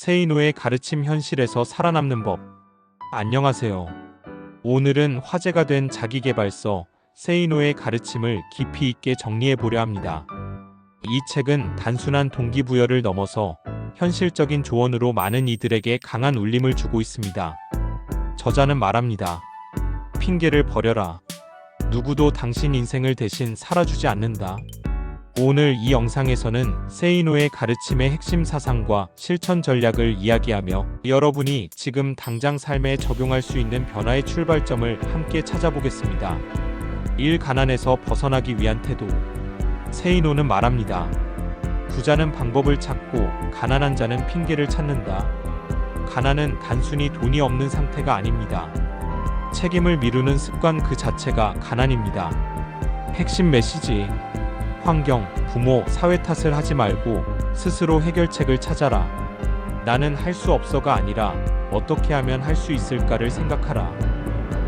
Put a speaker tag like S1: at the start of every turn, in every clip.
S1: 세이노의 가르침 현실에서 살아남는 법. 안녕하세요. 오늘은 화제가 된 자기계발서 세이노의 가르침을 깊이 있게 정리해 보려 합니다. 이 책은 단순한 동기부여를 넘어서 현실적인 조언으로 많은 이들에게 강한 울림을 주고 있습니다. 저자는 말합니다. 핑계를 버려라. 누구도 당신 인생을 대신 살아주지 않는다. 오늘 이 영상에서는 세이노의 가르침의 핵심 사상과 실천 전략을 이야기하며 여러분이 지금 당장 삶에 적용할 수 있는 변화의 출발점을 함께 찾아보겠습니다. 일 가난에서 벗어나기 위한 태도. 세이노는 말합니다. 부자는 방법을 찾고 가난한 자는 핑계를 찾는다. 가난은 단순히 돈이 없는 상태가 아닙니다. 책임을 미루는 습관 그 자체가 가난입니다. 핵심 메시지. 환경, 부모, 사회 탓을 하지 말고 스스로 해결책을 찾아라. 나는 할 수 없어가 아니라 어떻게 하면 할 수 있을까를 생각하라.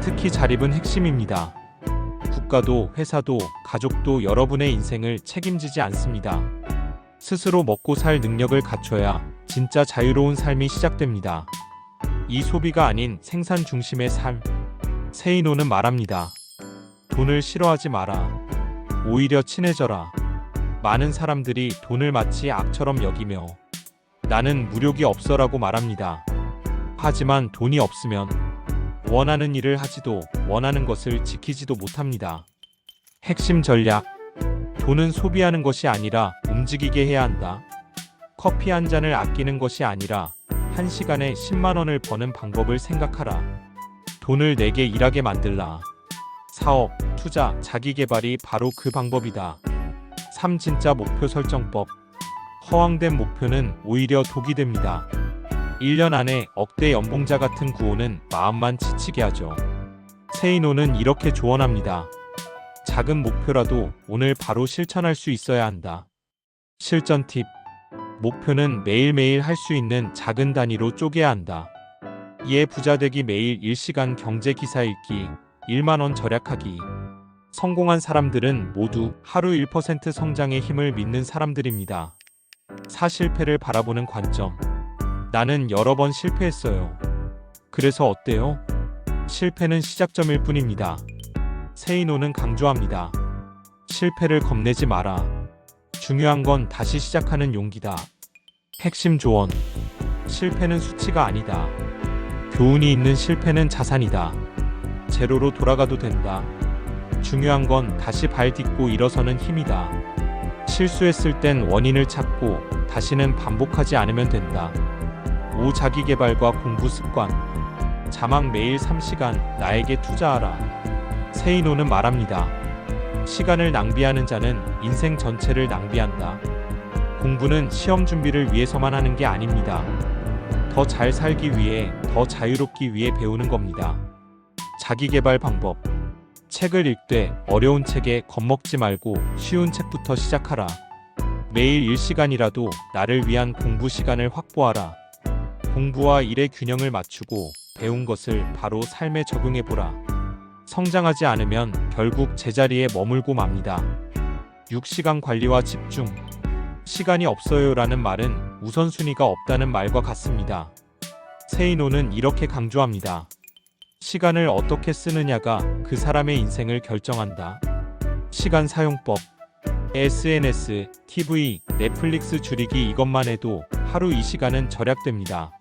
S1: 특히 자립은 핵심입니다. 국가도, 회사도, 가족도 여러분의 인생을 책임지지 않습니다. 스스로 먹고 살 능력을 갖춰야 진짜 자유로운 삶이 시작됩니다. 이 소비가 아닌 생산 중심의 삶. 세이노는 말합니다. 돈을 싫어하지 마라. 오히려 친해져라. 많은 사람들이 돈을 마치 악처럼 여기며 나는 무력이 없어라고 말합니다. 하지만 돈이 없으면 원하는 일을 하지도 원하는 것을 지키지도 못합니다. 핵심 전략. 돈은 소비하는 것이 아니라 움직이게 해야 한다. 커피 한 잔을 아끼는 것이 아니라 한 시간에 10만 원을 버는 방법을 생각하라. 돈을 내게 일하게 만들라. 사업, 투자, 자기계발이 바로 그 방법이다. 3. 진짜 목표 설정법. 허황된 목표는 오히려 독이 됩니다. 1년 안에 억대 연봉자 같은 구호는 마음만 지치게 하죠. 세이노는 이렇게 조언합니다. 작은 목표라도 오늘 바로 실천할 수 있어야 한다. 실전 팁. 목표는 매일매일 할 수 있는 작은 단위로 쪼개야 한다. 이에 부자 되기 매일 1시간 경제 기사 읽기, 1만원 절약하기. 성공한 사람들은 모두 하루 1% 성장의 힘을 믿는 사람들입니다. 실패를 바라보는 관점. 나는 여러 번 실패했어요. 그래서 어때요? 실패는 시작점일 뿐입니다. 세이노는 강조합니다. 실패를 겁내지 마라. 중요한 건 다시 시작하는 용기다. 핵심 조언. 실패는 수치가 아니다. 교훈이 있는 실패는 자산이다. 제로로 돌아가도 된다. 중요한 건 다시 발 딛고 일어서는 힘이다. 실수했을 땐 원인을 찾고 다시는 반복하지 않으면 된다. 5. 자기계발과 공부 습관. 자막 매일 3시간 나에게 투자하라. 세이노는 말합니다. 시간을 낭비하는 자는 인생 전체를 낭비한다. 공부는 시험 준비를 위해서만 하는 게 아닙니다. 더 잘 살기 위해, 더 자유롭기 위해 배우는 겁니다. 자기계발 방법. 책을 읽되 어려운 책에 겁먹지 말고 쉬운 책부터 시작하라. 매일 1시간이라도 나를 위한 공부 시간을 확보하라. 공부와 일의 균형을 맞추고 배운 것을 바로 삶에 적용해보라. 성장하지 않으면 결국 제자리에 머물고 맙니다. 6. 시간 관리와 집중. 시간이 없어요라는 말은 우선순위가 없다는 말과 같습니다. 세이노는 이렇게 강조합니다. 시간을 어떻게 쓰느냐가 그 사람의 인생을 결정한다. 시간 사용법. SNS, TV, 넷플릭스 줄이기 이것만 해도 하루 2시간은 절약됩니다.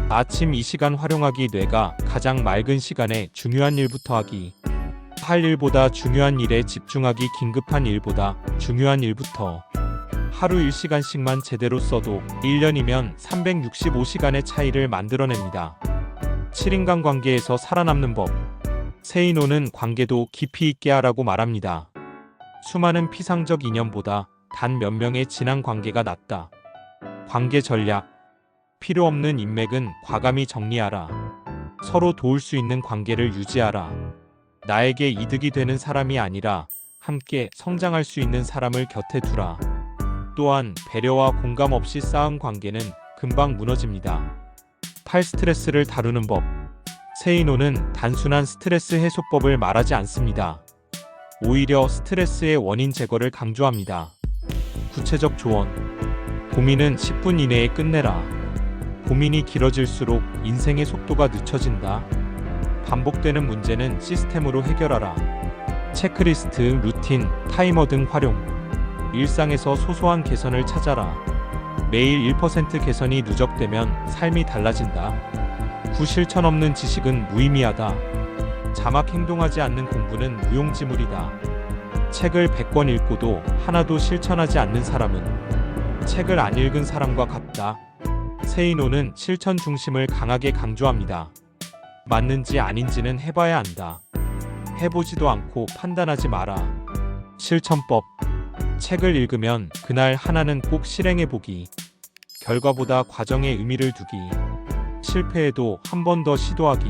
S1: 아침 2시간 활용하기. 뇌가 가장 맑은 시간에 중요한 일부터 하기. 할 일보다 중요한 일에 집중하기. 긴급한 일보다 중요한 일부터. 하루 1시간씩만 제대로 써도 1년이면 365시간의 차이를 만들어냅니다. 7인간 관계에서 살아남는 법. 세이노는 관계도 깊이 있게 하라고 말합니다. 수많은 피상적 인연보다 단 몇 명의 진한 관계가 낫다. 관계 전략. 필요 없는 인맥은 과감히 정리하라. 서로 도울 수 있는 관계를 유지하라. 나에게 이득이 되는 사람이 아니라 함께 성장할 수 있는 사람을 곁에 두라. 또한 배려와 공감 없이 쌓은 관계는 금방 무너집니다. 8. 스트레스를 다루는 법. 세이노는 단순한 스트레스 해소법을 말하지 않습니다. 오히려 스트레스의 원인 제거를 강조합니다. 구체적 조언. 고민은 10분 이내에 끝내라. 고민이 길어질수록 인생의 속도가 늦춰진다. 반복되는 문제는 시스템으로 해결하라. 체크리스트, 루틴, 타이머 등 활용. 일상에서 소소한 개선을 찾아라. 매일 1% 개선이 누적되면 삶이 달라진다. 실천 없는 지식은 무의미하다. 자막 행동하지 않는 공부는 무용지물이다. 책을 100권 읽고도 하나도 실천하지 않는 사람은 책을 안 읽은 사람과 같다. 세이노는 실천 중심을 강하게 강조합니다. 맞는지 아닌지는 해봐야 안다. 해보지도 않고 판단하지 마라. 실천법. 책을 읽으면 그날 하나는 꼭 실행해보기. 결과보다 과정에 의미를 두기. 실패해도 한 번 더 시도하기.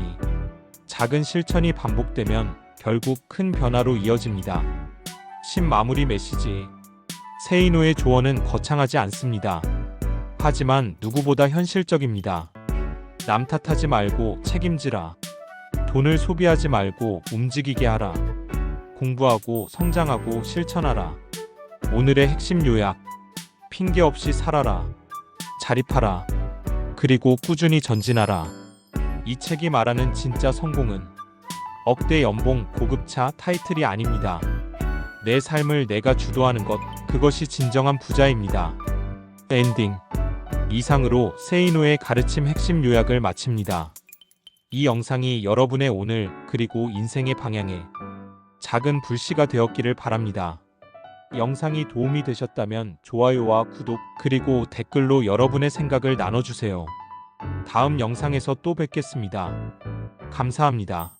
S1: 작은 실천이 반복되면 결국 큰 변화로 이어집니다. 마무리 메시지. 세이노의 조언은 거창하지 않습니다. 하지만 누구보다 현실적입니다. 남 탓하지 말고 책임지라. 돈을 소비하지 말고 움직이게 하라. 공부하고 성장하고 실천하라. 오늘의 핵심 요약. 핑계 없이 살아라. 자립하라. 그리고 꾸준히 전진하라. 이 책이 말하는 진짜 성공은 억대 연봉, 고급차, 타이틀이 아닙니다. 내 삶을 내가 주도하는 것, 그것이 진정한 부자입니다. 엔딩. 이상으로 세이노의 가르침 핵심 요약을 마칩니다. 이 영상이 여러분의 오늘 그리고 인생의 방향에 작은 불씨가 되었기를 바랍니다. 영상이 도움이 되셨다면 좋아요와 구독 그리고 댓글로 여러분의 생각을 나눠주세요. 다음 영상에서 또 뵙겠습니다. 감사합니다.